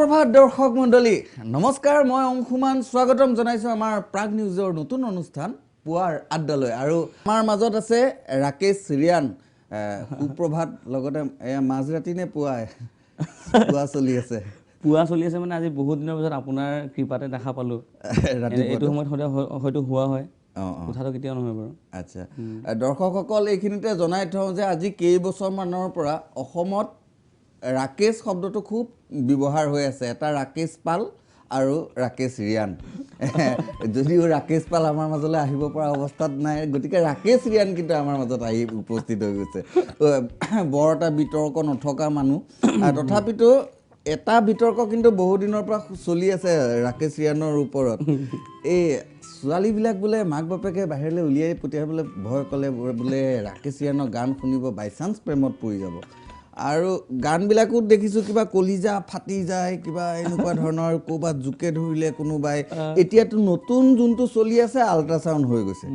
সুপ্ৰভাত দৰ্শক মণ্ডলী নমস্কাৰ মই অংশুমান স্বাগতম জনাইছো আমাৰ প্ৰাগ নিউজৰ নতুন অনুষ্ঠান পুৱাৰ আড্ডালৈ আৰু আমাৰ মাজত আছে ৰাকেশ ৰিয়ান সুপ্ৰভাত লগতে মাজৰাতি নে পুৱা চলি আছে মানে আজি বহুত দিনৰ পিছত আপোনাৰ কৃপাতে দেখা পালো এইটো সময়ত হয়তো হোৱা হয় কথাটো কেতিয়াও নহয় বাৰু আচ্ছা দৰ্শকসকল এইখিনিতে জনাই থওঁ যে আজি কেইবছৰমানৰ পৰা অসমত ৰাকেশ শব্দটো খুব ব্যৱহাৰ হৈ আছে এটা ৰাকেশ পাল আৰু ৰাকেশ ৰিয়ান যদিও ৰাকেশ পাল আমাৰ মাজলৈ আহিব পৰা অৱস্থাত নাই গতিকে ৰাকেশ ৰিয়ান কিন্তু আমাৰ মাজত আহি উপস্থিত হৈ গৈছে বৰ এটা বিতৰ্ক নথকা মানুহ তথাপিতো এটা বিতৰ্ক কিন্তু বহু দিনৰ পৰা চলি আছে ৰাকেশ ৰিয়ানৰ ওপৰত এই ছোৱালীবিলাক বোলে মাক বাপেকে বাহিৰলৈ উলিয়াই পঠিয়াবলৈ ভয় ক'লে বোলে ৰাকেশ ৰিয়ানৰ গান শুনিব বাই চান্স প্ৰেমত পৰি যাব আৰু গানবিলাকো দেখিছোঁ কিবা কলিজা ফাটি যায় কিবা এনেকুৱা ধৰণৰ ক'ৰবাত জোকে ধৰিলে কোনোবাই এতিয়াতো নতুন যোনটো চলি আছে আল্ট্ৰাচাউণ্ড হৈ গৈছে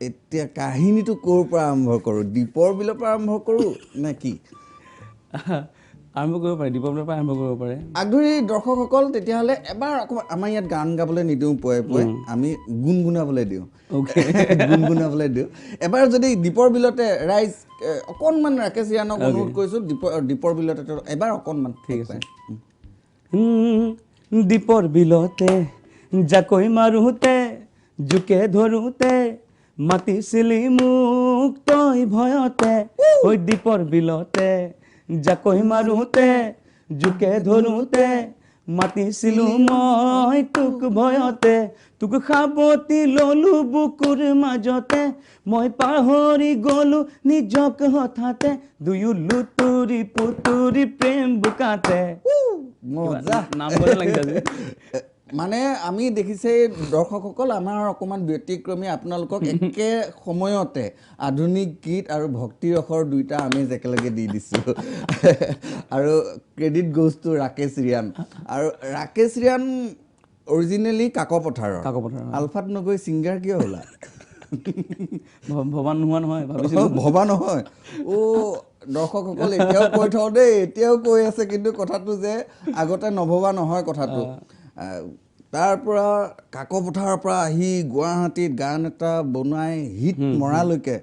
এতিয়া কাহিনীটো ক'ৰ পৰা আৰম্ভ কৰোঁ দ্বীপৰ বিলৰ পৰা আৰম্ভ কৰোঁ নে কি আৰম্ভ কৰিব পাৰে দ্বীপৰ বিলৰ পৰা আৰম্ভ কৰিব পাৰে আগ্ৰহী দৰ্শকসকল তেতিয়াহ'লে এবাৰ অকণমান আমাৰ ইয়াত গান গাবলৈ নিদিওঁ পুৱাই আমি গুণগুণাবলৈ দিওঁ এবাৰ যদি দ্বীপৰ বিলতে ৰাইজ অকণমান ৰাকেশ ৰিয়ানক অনুৰোধ কৰিছোঁ দ্বীপৰ বিলতে এবাৰ অকণমান ঠিক আছে দ্বীপৰ বিলতে জাকৈ মাৰোঁতে জোকে ধৰোঁতে মাতিছিলি মোক তই ভয়তে ঐ দ্বীপৰ বিলতে জাকৈ মাৰোঁতে জোকে ধৰোঁতে মাতিছিলো মই তোক ভয়তে তোক সাৱটি ললো বুকুৰ মাজতে মই পাহৰি গলো নিজক হঠাতে দুয়ো লুতুৰি পুতুৰি প্ৰেম বোকাতে নাম বলে লাগিছে মানে আমি দেখিছে দৰ্শকসকল আমাৰ অকণমান ব্যতিক্ৰমী আপোনালোকক একে সময়তে আধুনিক গীত আৰু ভক্তি ৰসৰ দুইটা আমেজ একেলগে দি দিছোঁ আৰু credit goes two Rakesh Riyan আৰু ৰাকেশ ৰিয়ান অৰিজিনেলি কাকপথাৰৰ আলফাত নগৈ ছিংগাৰ কিয় হ'লা ভবা নোহোৱা নহয় ভাবিছিলোঁ ভবা নহয় দৰ্শকসকল এতিয়াও কৈ থওঁ দেই এতিয়াও কৈ আছে কিন্তু কথাটো যে আগতে নভবা নহয় কথাটো তাৰ পৰা কাকপথাৰৰ পৰা আহি গুৱাহাটীত গান এটা বনাই হিট মৰালৈকে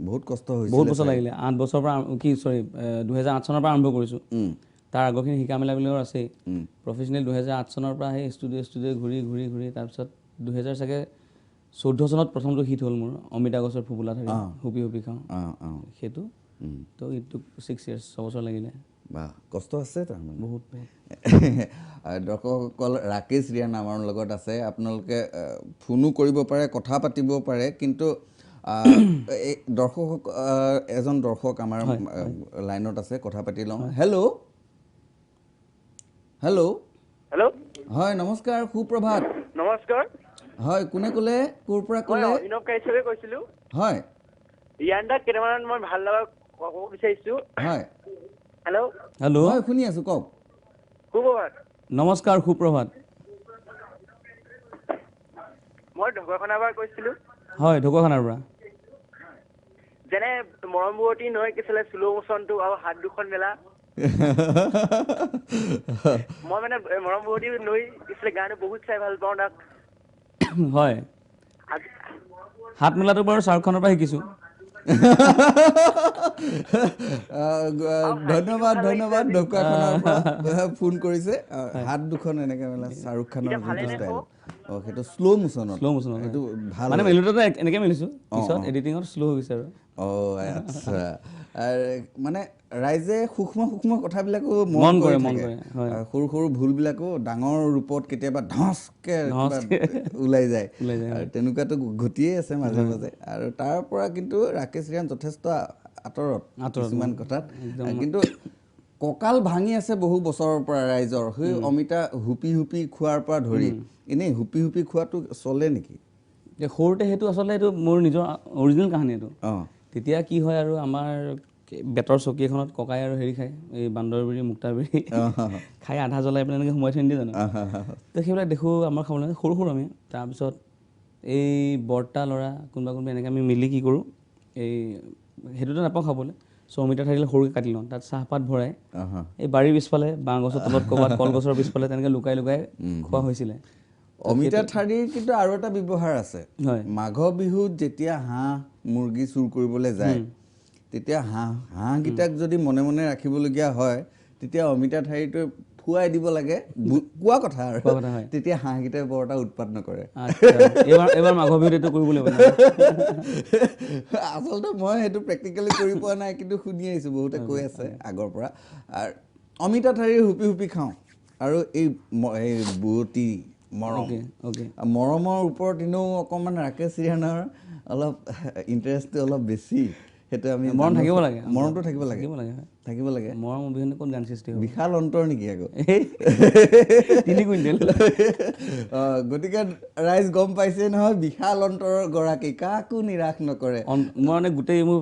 বহুত কষ্ট হৈছিল বহুত বছৰ লাগিলে 8 বছৰৰ পৰা 2008 চনৰ পৰা আৰম্ভ কৰিছোঁ তাৰ আগৰখিনি শিকা মেলাবিলাকৰ আছেই প্ৰফেচনেল 2008 চনৰ পৰা সেই ষ্টুডিঅ' ঘূৰি তাৰপিছত 2000 চাগে 14 চনত প্ৰথমটো হিট হ'ল মোৰ অমিতা গছৰ ফুপুলা থাকে হুপি হুপি খাওঁ সেইটো তো ইট 6 years 6 বছৰ লাগিলে বা কষ্ট আছে তাৰমানে বহুত দৰ্শকসকল ৰাকেশ ৰিয়ান আমাৰ লগত আছে আপোনালোকে ফোনো কৰিব পাৰে কথা পাতিব পাৰে কিন্তু দৰ্শক এজন দৰ্শক আমাৰ লাইনত আছে কথা পাতি লওঁ হেল্ল' হয় নমস্কাৰ সুপ্ৰভাত নমস্কাৰ হয় কোনে ক'লে ক'ৰ পৰা ক'লে অভিনৱ কাশ্যপে কৈছিলোঁ হয় ৰিয়ান দাক কেইটামান মই ভাল লগা ক'ব বিচাৰিছোঁ হয় হেল্ল' হয় শুনি আছোঁ কওক সুপ্ৰভাত নমস্কাৰ সুপ্ৰভাত মই ঢকুৱাখানাৰ পৰা কৈছিলোঁ হয় ঢকুৱাখানাৰ পৰা যেনে মৰম বুৱতী নৈ কিছিলে শ্ল' মোচনটো আৰু হাত দুখন মেলা মই মানে মৰম বুৱতী নৈ কিছিলে গানটো বহুত চাই ভাল পাওঁ তাক হয় হাত মেলাটো বাৰু শ্বাহৰুখ খানৰ পৰা শিকিছোঁ ধন্যবাদ ঢকুৱাখানাৰ পৰা ফোন কৰিছে হাত দুখন এনেকে মেলা শ্বাহৰুখ খানৰ সেইটো শ্ল' মোচনত সেইটো ভাল মানে মেলোটাটো এনেকে মেলিছোঁ পিছত এডিটিঙত শ্ল' হৈ গৈছে আৰু আচ্ছা মানে ৰাইজে সূক্ষ্ম কথাবিলাকো মন কৰে সৰু সৰু ভুলবিলাকো ডাঙৰ ৰূপত কেতিয়াবা ধচকে ওলাই যায় তেনেকুৱাতো ঘটিয়ে আছে মাজে মাজে আৰু তাৰ পৰা কিন্তু ৰাকেশ ৰিয়ান যথেষ্ট আঁতৰত কিছুমান কথাত কিন্তু কঁকাল ভাঙি আছে বহু বছৰৰ পৰা ৰাইজৰ সেই অমিতা হুপি খোৱাৰ পৰা ধৰি এনেই হুপি খোৱাটো চলে নেকি সৰুতে সেইটো আচলতে এইটো মোৰ নিজৰ অৰিজিনেল কাহিনী এইটো তেতিয়া কি হয় আৰু আমাৰ বেতৰ চকী এখনত ককাই আৰু হেৰি খায় এই বান্দৰবিৰি মুক্তাবিৰি খাই আধা জ্বলাই পেলাই এনেকৈ সোমাই থৈ নিদিয়ে জানো তো সেইবিলাক দেখোঁ আমাৰ খাবলৈ সৰু আমি তাৰপিছত এই বৰ্তা ল'ৰা কোনোবা এনেকৈ আমি মিলি কি কৰোঁ এই সেইটোতো নাপাওঁ খাবলৈ চ' অমিতা ঠাৰিডাল সৰুকৈ কাটি লওঁ তাত চাহপাত ভৰাই আহা। এই বাৰীৰ পিছফালে বাঁহ গছৰ তলত ক'ৰবাত কলগছৰ পিছফালে তেনেকৈ লুকাই লুকাই খোৱা হৈছিলে অমিতা ঠাৰিৰ কিন্তু আৰু এটা ব্যৱহাৰ আছে হয় মাঘ বিহুত যেতিয়া হাঁহ মুৰ্গী চুৰ কৰিবলৈ যায় তেতিয়া হাঁহকেইটাক যদি মনে মনে ৰাখিবলগীয়া হয় তেতিয়া অমিতা ঠাৰিটো ফুৱাই দিব লাগে কোৱা কথা আৰু তেতিয়া হাঁহকেইটাই বৰ এটা উৎপাত নকৰে এইবাৰ মাঘ বিহুত এইটো কৰিব লাগিব আচলতে মই সেইটো প্ৰেক্টিকেলি কৰি পোৱা নাই কিন্তু শুনি আহিছোঁ বহুতে কৈ আছে আগৰ পৰা আৰু অমিতা ঠাৰিৰ হুপি হুপি খাওঁ আৰু এই বুৱতী মৰমৰ ওপৰত এনেও অকণমান ৰাকেশ ৰিয়ানৰ অলপ ইণ্টাৰেষ্টটো অলপ বেছি সেইটো আমি মৰম থাকিব লাগে মৰমটো থাকিব লাগে থাকিব লাগে মৰম অবিহনে ক'ত গান সৃষ্টি হ'ব বিশাল অন্তৰ নেকি আকৌ 3 কুইণ্টেল গতিকে ৰাইজ গম পাইছে নহয় বিশাল অন্তৰৰ গৰাকী কাকো নিৰাশ নকৰে মই মানে গোটেই মোৰ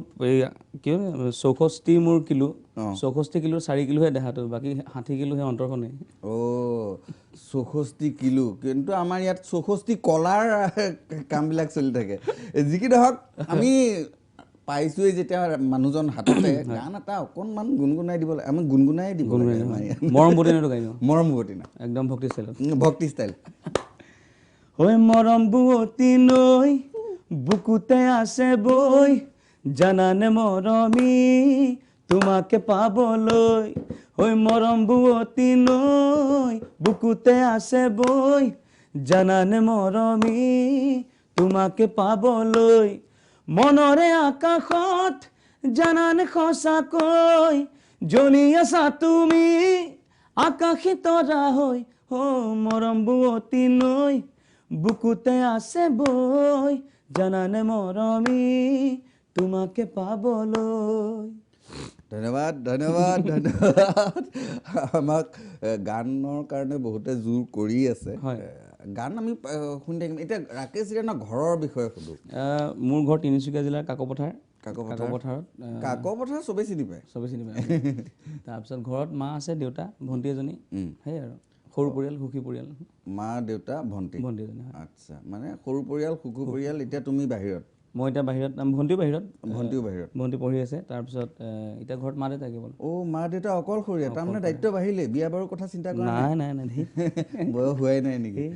কি 64 মোৰ কিলো 64 কিলো 4 কিলোহে দেহাটো বাকী 60 কিলোহে অন্তৰখনেই 64 কিলো কিন্তু আমাৰ ইয়াত 64 কলাৰ কামবিলাক চলি থাকে যি কি নহওক আমি পাইছোৱেই যেতিয়া মানুহজন হাততে গান এটা অকণমান গুণগুণাই দিব লাগে আমি গুণগুণাই দিব মৰমৱতী নটো গাই দিওঁ মৰমৱতী না একদম ভক্তি ষ্টাইলত ভক্তি ষ্টাইল ঐ মৰমৱতী নৈ বুকুতে আছে বৈ জানানে মৰমী তোমাকে পাবলৈ ঐ মৰমৱতী নৈ বুকুতে আছে বৈ জানানে মৰমী তোমাকে পাবলৈ মনৰে আকাশত জানানে সঁচাকৈ জ্বলি আছা তুমি আকাশী তৰা হৈ মৰমৱতী নৈ বুকুতে আছে বৈ জানানে মৰমী তোমাকে পাবলৈ ধন্যবাদ ধন্যবাদ ধন্যবাদ আমাক গানৰ কাৰণে বহুতে জোৰ কৰি আছে গান আমি শুনি থাকিম এতিয়া ৰাকেশ ৰিয়ানৰ ঘৰৰ বিষয়ে সুধো মোৰ ঘৰ তিনিচুকীয়া জিলাৰ কাকপথাৰ চবেই চিনি পায় তাৰপিছত ঘৰত মা আছে দেউতা ভণ্টি এজনী সেই আৰু সৰু পৰিয়াল সুখী পৰিয়াল মা দেউতা ভণ্টি এজনী আচ্ছা মানে সৰু পৰিয়াল সুখী পৰিয়াল এতিয়া তুমি বাহিৰত মই এতিয়া বাহিৰত ভণ্টিও বাহিৰত ভণ্টি পঢ়ি আছে তাৰপিছত এতিয়া ঘৰত মা দেউতা কেৱল মা দেউতা অকলশৰীয়া তাৰমানে দায়িত্ব বাঢ়িলে বিয়া বাৰুৰ কথা চিন্তা কৰা নাই বয়স হোৱাই নাই নেকি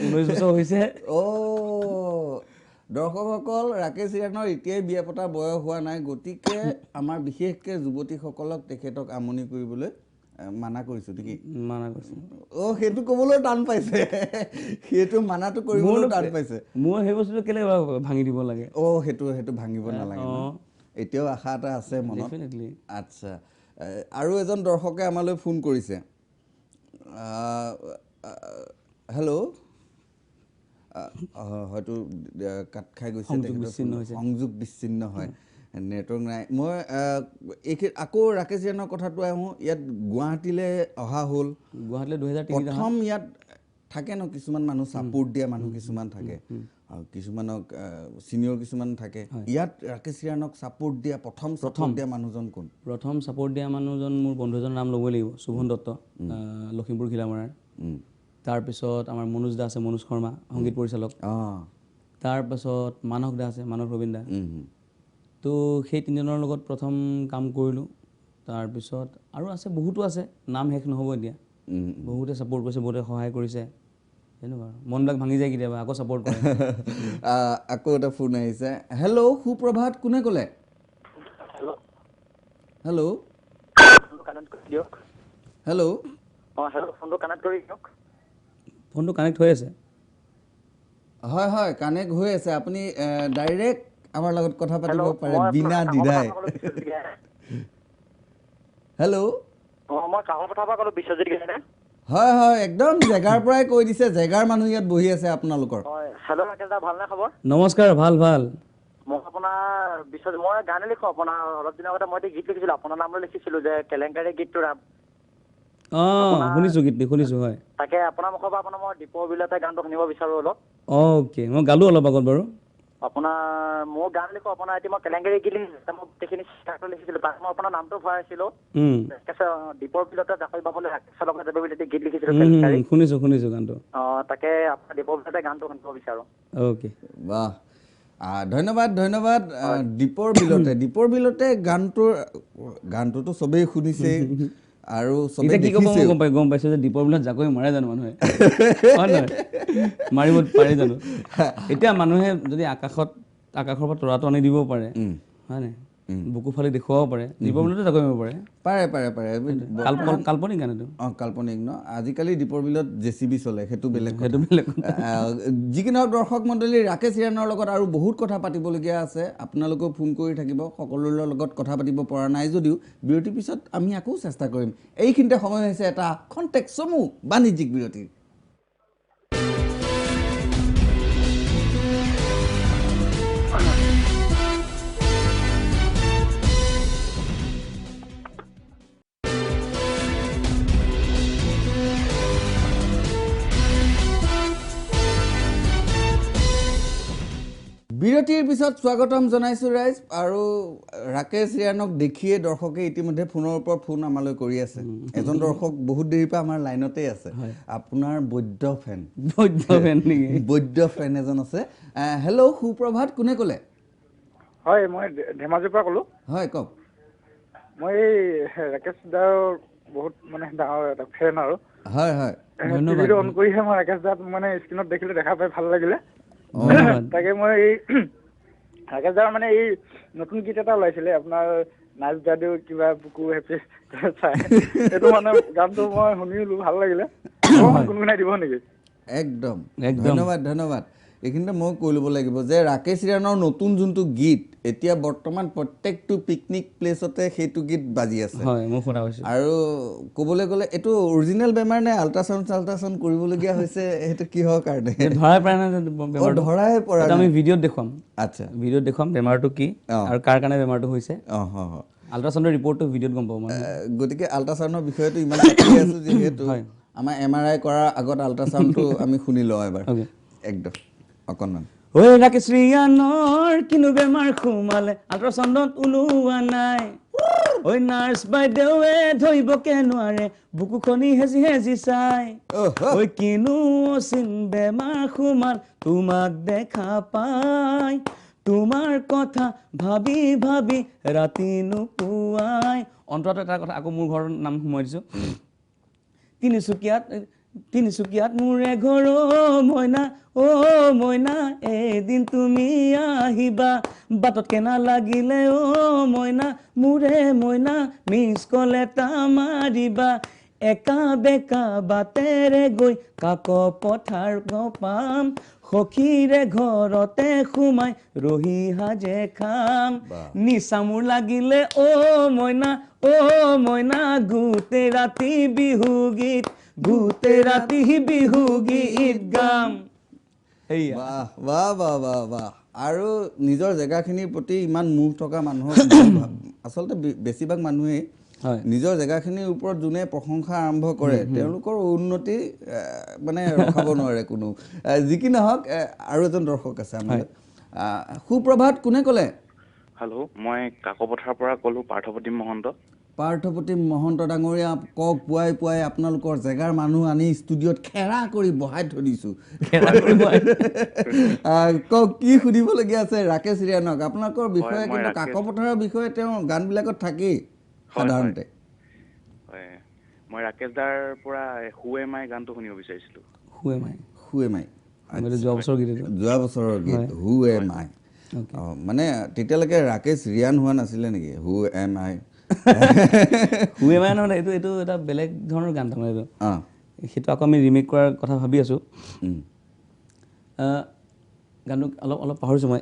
19 বছৰ হৈছে দৰ্শকসকল ৰাকেশ ৰিয়ানৰ এতিয়াই বিয়া পতাৰ বয়স হোৱা নাই গতিকে আমাৰ বিশেষকৈ যুৱতীসকলক তেখেতক আমনি কৰিবলৈ মানা কৰিছোঁ নেকি সেইটো ক'বলৈ টান পাইছে সেইটো মানাটো কৰিবলৈ টান পাইছে মোৰ সেই বস্তুটো কেলে ভাঙি দিব লাগে সেইটো ভাঙিব নালাগে এতিয়াও আশা এটা আছে মনত আচ্ছা আৰু এজন দৰ্শকে আমালৈ ফোন কৰিছে হেল্ল' হয়তো কাট খাই গৈছে সংযোগ বিচ্ছিন্ন হয় নেটৱৰ্ক নাই মই আকৌ ৰাকেশ ৰিয়ানৰ কথাটো আহোঁ ইয়াত গুৱাহাটীলৈ অহা হ'ল গুৱাহাটীলৈ 2003 প্ৰথম ইয়াত থাকে ন কিছুমান মানুহ ছাপোৰ্ট দিয়া মানুহ কিছুমান থাকে আৰু কিছুমানক ছিনিয়ৰ কিছুমান থাকে ইয়াত ৰাকেশ ৰিয়ানক ছাপোৰ্ট দিয়া প্ৰথম দিয়া মানুহজন কোন প্ৰথম ছাপোৰ্ট দিয়া মানুহজন মোৰ বন্ধু এজনৰ নাম ল'বই লাগিব শুভন দত্ত লখিমপুৰ ঘিলামৰাৰ তাৰপিছত আমাৰ মনোজ দা আছে মনোজ শৰ্মা সংগীত পৰিচালক তাৰপাছত মানস দা আছে মানস ৰবীন দা তো সেই তিনিজনৰ লগত প্ৰথম কাম কৰিলোঁ তাৰপিছত আৰু আছে বহুতো আছে নাম শেষ নহ'ব এতিয়া বহুতে ছাপোৰ্ট কৰিছে বহুতে সহায় কৰিছে তেনেকুৱা মনবিলাক ভাঙি যায় কেতিয়াবা আকৌ ছাপোৰ্ট কৰে আকৌ এটা ফোন আহিছে হেল্ল' সুপ্ৰভাত কোনে ক'লে হেল্ল' হেল্ল' ফোনটো কানেক্ট হৈ আছে হয় কানেক্ট হৈ আছে আপুনি ডাইৰেক্ট আমাৰ লগত কথা পাতিব পাৰে বিনা দ্বিধাই হেল্ল' হয় একদম জেগাৰ পৰাই কৈ দিছে জেগাৰ মানুহ ইয়াত বহি আছে আপোনালোকৰ নমস্কাৰ ভাল মই আপোনাৰ মই গানে লিখোঁ আপোনাৰ অলপ দিনৰ আগতে মই গীত লিখিছিলোঁ আপোনাৰ নামলৈ লিখিছিলোঁ যে কেলেংকাৰী গীতটোৰ নাম শুনিছোঁ গীতটি শুনিছোঁ হয় তাকে আপোনাৰ মুখৰ পৰা আপোনাৰ মই দীপৰ বিলতে গানটো শুনিব বিচাৰোঁ অলপ অ'কে মই গালোঁ অলপ আগত বাৰু আপোনাৰ মোৰ গান লিখোঁ আপোনাৰ এতিয়া মই কেলেংকাৰী গীত লিখিছিলোঁ মই গোটেইখিনি লিখিছিলোঁ তাত মই আপোনাৰ নামটো ভৰাইছিলোঁ দীপৰ বিলতে জাকৈ বাবলৈ ৰাকেশৰ লগত গীত লিখিছিলোঁ শুনিছোঁ গানটো তাকে আপোনাৰ দীপৰ বিলতে গানটো শুনিব বিচাৰোঁ অ'কে বাহ ধন্যবাদ ধন্যবাদ দীপৰ বিলতে গানটোতো চবেই শুনিছে আৰু চবেই এতিয়া কি ক'ব দেখিছে মই গম পাইছোঁ যে দীপৰ বিলত জাকৈ মাৰে জানো মানুহে হয় নহয় মাৰিব পাৰে জানো এতিয়া মানুহে যদি আকাশৰ পৰা তৰাটো আনি দিব পাৰে হয় নাই বুকু ফালি দেখুৱাব পাৰে দীপৰ বিলতো জাকৈ মাৰিব পাৰে কাল্পনিক গান এইটো কাল্পনিক ন আজিকালি দীপৰ বিলত JCB চলে সেইটো বেলেগ যিকি নহওক দৰ্শক মণ্ডলী ৰাকেশ হিৰাণৰ লগত আৰু বহুত কথা পাতিবলগীয়া আছে আপোনালোকেও ফোন কৰি থাকিব সকলোৰে লগত কথা পাতিব পৰা নাই যদিও বিৰতিৰ পিছত আমি আকৌ চেষ্টা কৰিম এইখিনিতে সময় হৈছে এটা খন্তেক চমু বাণিজ্যিক বিৰতিৰ বিৰতিৰ পিছত স্বাগতম জনাইছোঁ ৰাইজ আৰু ৰাকেশ হিৰাণক দেখিয়ে দৰ্শকে ইতিমধ্যে ফোনৰ ওপৰত ফোন আমালৈ কৰি আছে এজন দৰ্শক বহুত দেৰিৰ পৰা আমাৰ লাইনতে আছে আপোনাৰ বৈদ্য ফেন এজন আছে হেল্ল' সুপ্ৰভাত কোনে ক'লে হয় মই ধেমাজিৰ পৰা ক'লোঁ হয় কওক মই ৰাকেশ দাৰ বহুত মানে ডাঙৰ এটা ফেন আৰু হয় হয় টিভিটো অন কৰিহে মই ৰাকেশ দাক মানে স্ক্ৰীণত দেখিলে দেখা পাই ভাল লাগিলে তাকে মই এই ৰাকেশ দাৰ মানে এই নতুন গীত এটা ওলাইছিলে আপোনাৰ নাচ যাদু কিবা বুকু হেপি চাই এইটো মানে গানটো মই শুনিলো ভাল লাগিলে গুণগুণাই দিব নেকি একদম ধন্যবাদ এইখিনিতে মই কৈ ল'ব লাগিব যে ৰাকেশ হিৰাণৰ নতুন যোনটো গীত এতিয়া বৰ্তমান প্ৰত্যেকটো পিকনিক প্লেচতে সেইটো গীত বাজি আছে আৰু ক'বলৈ গ'লে এইটো অৰিজিনেল বেমাৰ নে আল্ট্ৰাচাউণ্ড কৰিবলগীয়া হৈছে সেইটো কিহৰ কাৰণে ধৰাই পৰা আমি ভিডিঅ'ত দেখুৱাম আচ্ছা ভিডিঅ'ত দেখুৱাম বেমাৰটো কি আৰু কাৰ কাৰণে বেমাৰটো হৈছে আল্ট্ৰাচাউণ্ডৰ ৰিপৰ্টটো ভিডিঅ'ত গম পাব গতিকে আল্ট্ৰাচাউণ্ডৰ বিষয়টো ইমান পাতি আছো যিহেতু আমাৰ MRI কৰাৰ আগত আল্ট্ৰাচাউণ্ডটো আমি শুনি লওঁ এবাৰ একদম অকণমান ঐ ৰাকেশ হিৰাণৰ কিনো বেমাৰ সোমালে আল্ট্ৰাচাউণ্ডত ওলোৱা নাই ঐ নাৰ্ছ বাইদেৱে ধৰিবকে নোৱাৰে বুকুখনি হেজি চাই ঐ কিনো অচিন বেমাৰ সোমাল তোমাক দেখা পাই তোমাৰ কথা ভাবি ৰাতি নোপোৱাই অন্তৰত এটা কথা আকৌ মোৰ ঘৰৰ নাম সোমাই দিছোঁ তিনিচুকীয়াত মোৰ এঘৰ মইনা এদিন তুমি আহিবা বাটত কেনা লাগিলে মইনা মোৰে মইনা মিছ কল এটা মাৰিবা একা বেকা বাটেৰে গৈ কাক পথাৰ পাম সখীৰে ঘৰতে সোমাই ৰহি সাজে খাম নিচা মোৰ লাগিলে মইনা গোটেই ৰাতি বিহু গীত গাম বাহ আৰু নিজৰ জেগাখিনিৰ প্ৰতি ইমান মোহ থকা মানুহক আচলতে বেছিভাগ মানুহেই নিজৰ জেগাখিনিৰ ওপৰত যোনে প্ৰশংসা আৰম্ভ কৰে তেওঁলোকৰ উন্নতি মানে ৰখাব নোৱাৰে কোনো যি কি নহওক আৰু এজন দৰ্শক আছে আমাৰ সুপ্ৰভাত কোনে ক'লে হেল্ল' মই কাকপথাৰৰ পৰা ক'লোঁ পাৰ্থপ্ৰতিম মহন্ত ডাঙৰীয়া কওক পুৱাই আপোনালোকৰ জেগাৰ মানুহ আনি ষ্টুডিঅ'ত খেৰা কৰি বহাই থৈ দিছোঁ কওক কি সুধিবলগীয়া আছে ৰাকেশ হিৰাণক আপোনালোকৰ বিষয়ে কিন্তু কাকপথাৰৰ বিষয়ে তেওঁৰ গানবিলাকত থাকেই সাধাৰণতে মই ৰাকেশ দাৰ পৰা হু এম আই গানটো শুনিব বিচাৰিছিলোঁ হু এম আই যোৱা বছৰৰ গীত হু এম আই মানে তেতিয়ালৈকে ৰাকেশ ৰিয়ান হোৱা নাছিলে নেকি হু এম আই নহয় এইটো এটা বেলেগ ধৰণৰ গান তাৰমানে এইটো সেইটো আকৌ আমি ৰিমেক কৰাৰ কথা ভাবি আছোঁ গানটো অলপ পাহৰিছোঁ মই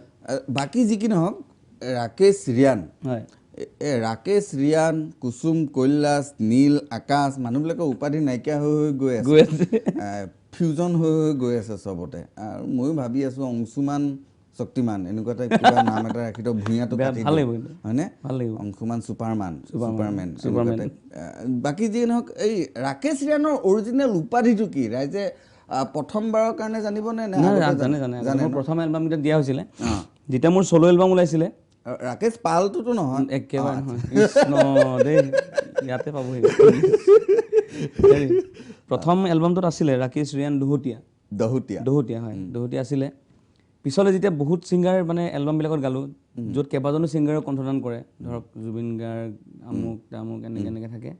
বাকী যি কি নহওক ৰাকেশ ৰিয়ান ৰাকেশ ৰিয়ান কুসুম কৈলাশ নীল আকাশ মানুহবিলাকৰ উপাধি নাইকিয়া হৈ গৈ আছে ফিউজন হৈ গৈ আছে চবতে আৰু ময়ো ভাবি আছোঁ অংশুমান শক্তিমান এনেকুৱা টাইপ কিবা নাম এটা ৰাখি তো ভূঞাটো কাটি হয়নে অংশুমান ছুপাৰমেন বাকী যি নহওক এই ৰাকেশ হিৰাণৰ অৰিজিনেল উপাধিটো কি ৰাইজে প্ৰথমবাৰৰ কাৰণে জানিবনে জানে প্ৰথম এলবাম এটা দিয়া হৈছিলে যেতিয়া মোৰ চ'ল' এলবাম ওলাইছিলে ৰাকেশ পালটোতো নহয় একেবাৰে নহয় কৃষ্ণ দেই ইয়াতে পাবহি প্ৰথম এলবামটোত আছিলে ৰাকেশ ৰিয়ান দহোটীয়া হয় দহোটীয়া আছিলে পিছলৈ যেতিয়া বহুত ছিংগাৰ মানে এলবামবিলাকত গালোঁ য'ত কেইবাজনো ছিংগাৰে কণ্ঠদান কৰে ধৰক জুবিন গাৰ্গ আমুক তামুক এনেকৈ থাকে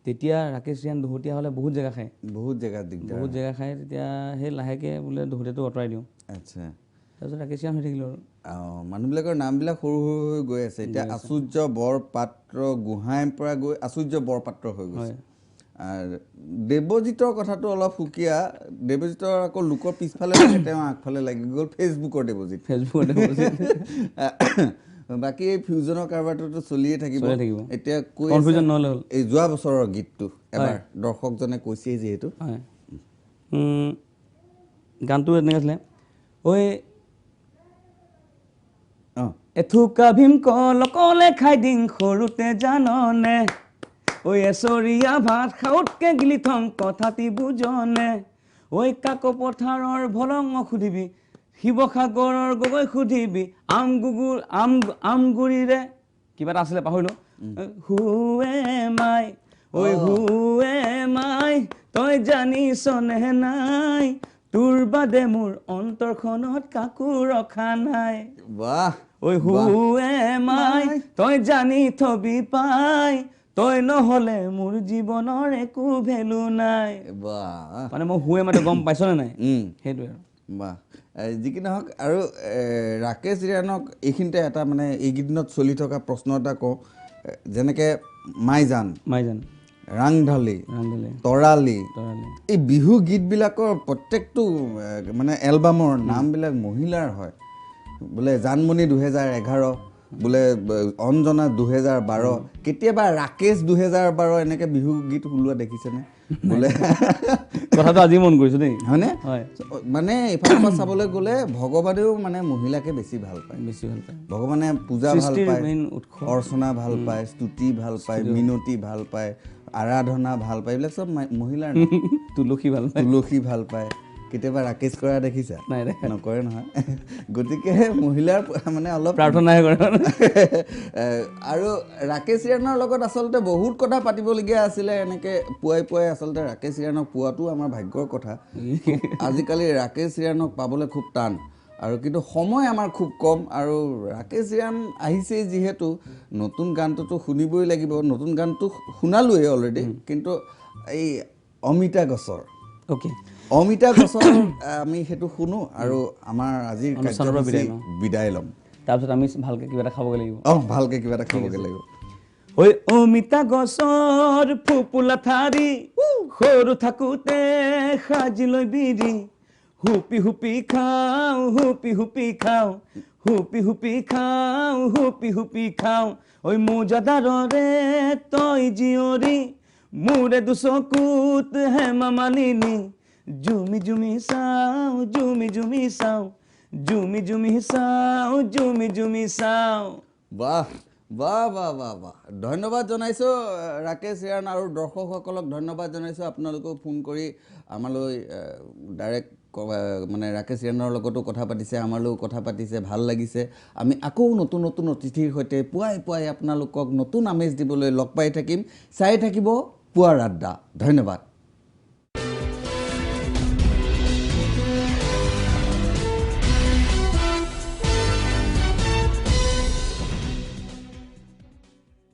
তেতিয়া ৰাকেশ ৰিয়ান দহোটীয়া হ'লে বহুত জেগা খায় বহুত জেগাত দিগদাৰ বহুত জেগা খায় তেতিয়া সেই লাহেকৈ বোলে দহোটীয়াটো আঁতৰাই দিওঁ আচ্ছা তাৰপিছত ৰাকেশ ৰিয়ান হৈ থাকিলোঁ আৰু মানুহবিলাকৰ নামবিলাক সৰু সৰু হৈ গৈ আছে এতিয়া আচুৰ্য বৰপাত্ৰ গোহাঁইৰ পৰা গৈ আচুৰ্য বৰপাত্ৰ হৈ গৈছে আৰু দেৱজিতৰ কথাটো অলপ সুকীয়া দেৱজিতৰ আকৌ লোকৰ পিছফালে লাগে তেওঁ আগফালে লাগি গ'ল ফেচবুকৰ দেৱজিত বাকী এই ফিউজনৰ কাৰবাৰটোতো চলিয়ে থাকিব এতিয়া কৈ কনফিউজন নহ'লে হ'ল এই যোৱা বছৰৰ গীতটো এবাৰ দৰ্শকজনে কৈছেই যিহেতু গানটো এনেকৈ আছিলে ঐ এথুকা ভীম কলে খাই দিং সৰুতে জাননে ঐ এচৰীয়া ভাত খাওঁতকে গিলি থং কথাটি বুজনে ঐ কাকো পথাৰৰ ভলং সুধিবি শিৱসাগৰৰ গগৈ সুধিবি আমগুৰিৰে কিবা এটা আছিলে পাহৰিলোঁ হুৱে মাই ঐ হুৱে মাই তই জানিছনে নাই তোৰ বাদে মোৰ অন্তৰখনত কাকো ৰখা নাই বাহ ঐ হুৱে মাই তই জানি থবি পাই তই নহ'লে মোৰ জীৱনৰ একো ভেলু নাই বাহ মানে মই হুৱে মাতে গম পাইছনে নাই সেইটোৱে আৰু বাহ যি কি নহওক আৰু ৰাকেশ ৰিয়ানক এইখিনিতে এটা মানে এইকেইদিনত চলি থকা প্ৰশ্ন এটা কওঁ যেনেকৈ মাইজান ৰাংঢালি তৰালি এই বিহু গীতবিলাকৰ প্ৰত্যেকটো মানে এলবামৰ নামবিলাক মহিলাৰ হয় বোলে জানমণি 2011 বোলে অঞ্জনা 2012 কেতিয়াবা ৰাকেশ 2012 এনেকৈ বিহু গীত ওলোৱা দেখিছেনে বোলে কথাটো আজি মন কৰিছোঁ দেই হয়নে মানে এইফালৰ পৰা চাবলৈ গ'লে ভগৱানেও মানে মহিলাকে বেছি ভাল পায় ভগৱানে পূজা ভাল পায় অৰ্চনা ভাল পায় স্তুতি ভাল পায় মিনতি ভাল পায় আৰাধনা ভাল পায় এইবিলাক চব মহিলাৰ তুলসী ভাল পায় কেতিয়াবা ৰাকেশ কৰা দেখিছা নকৰে নহয় গতিকে মহিলাৰ মানে অলপ প্ৰাৰ্থনাহে কৰে আৰু ৰাকেশ ৰিয়ানৰ লগত আচলতে বহুত কথা পাতিবলগীয়া আছিলে এনেকৈ পুৱাই আচলতে ৰাকেশ ৰিয়ানক পোৱাটো আমাৰ ভাগ্যৰ কথা আজিকালি ৰাকেশ ৰিয়ানক পাবলৈ খুব টান আৰু কিন্তু সময় আমাৰ খুব কম আৰু ৰাকেশ ৰিয়ান আহিছেই যিহেতু নতুন গানটোতো শুনিবই লাগিব নতুন গানটো শুনালোৱেই অলৰেডি কিন্তু এই অমিতা গছৰ অমিতা গছৰ আমি সেইটো শুনো আৰু আমাৰ আজিৰ বিদায় ল'ম তাৰপিছত আমি ভালকৈ কিবা এটা খাবগৈ লাগিব ভালকৈ কিবা এটা খাবগৈ লাগিব ঐ অমিতা গছৰ ফুপুলা ঠাৰি সৰু থাকোঁতে সাজি লৈ বিৰি হুপি হুপি খাওঁ হুপি হুপি খাওঁ হুপি হুপি খাওঁ হুপি হুপি খাওঁ ঐ মোজাদাৰৰে তই জীয়ৰী মোৰে দুচকুত হেমা মালিনী জুমি জুমি চাওঁ জুমি জুমি চাওঁ জুমি জুমি চাওঁ জুমি জুমি চাওঁ বাহ বাহ বাহ বাহ বাহ ধন্যবাদ জনাইছোঁ ৰাকেশ ৰিয়ান আৰু দৰ্শকসকলক ধন্যবাদ জনাইছোঁ আপোনালোকেও ফোন কৰি আমালৈ ডাইৰেক্ট মানে ৰাকেশ ৰিয়ানৰ লগতো কথা পাতিছে আমালৈও কথা পাতিছে ভাল লাগিছে আমি আকৌ নতুন নতুন অতিথিৰ সৈতে পুৱাই আপোনালোকক নতুন আমেজ দিবলৈ লগ পাই থাকিম চাই থাকিব পুৱাৰ আড্ডা ধন্যবাদ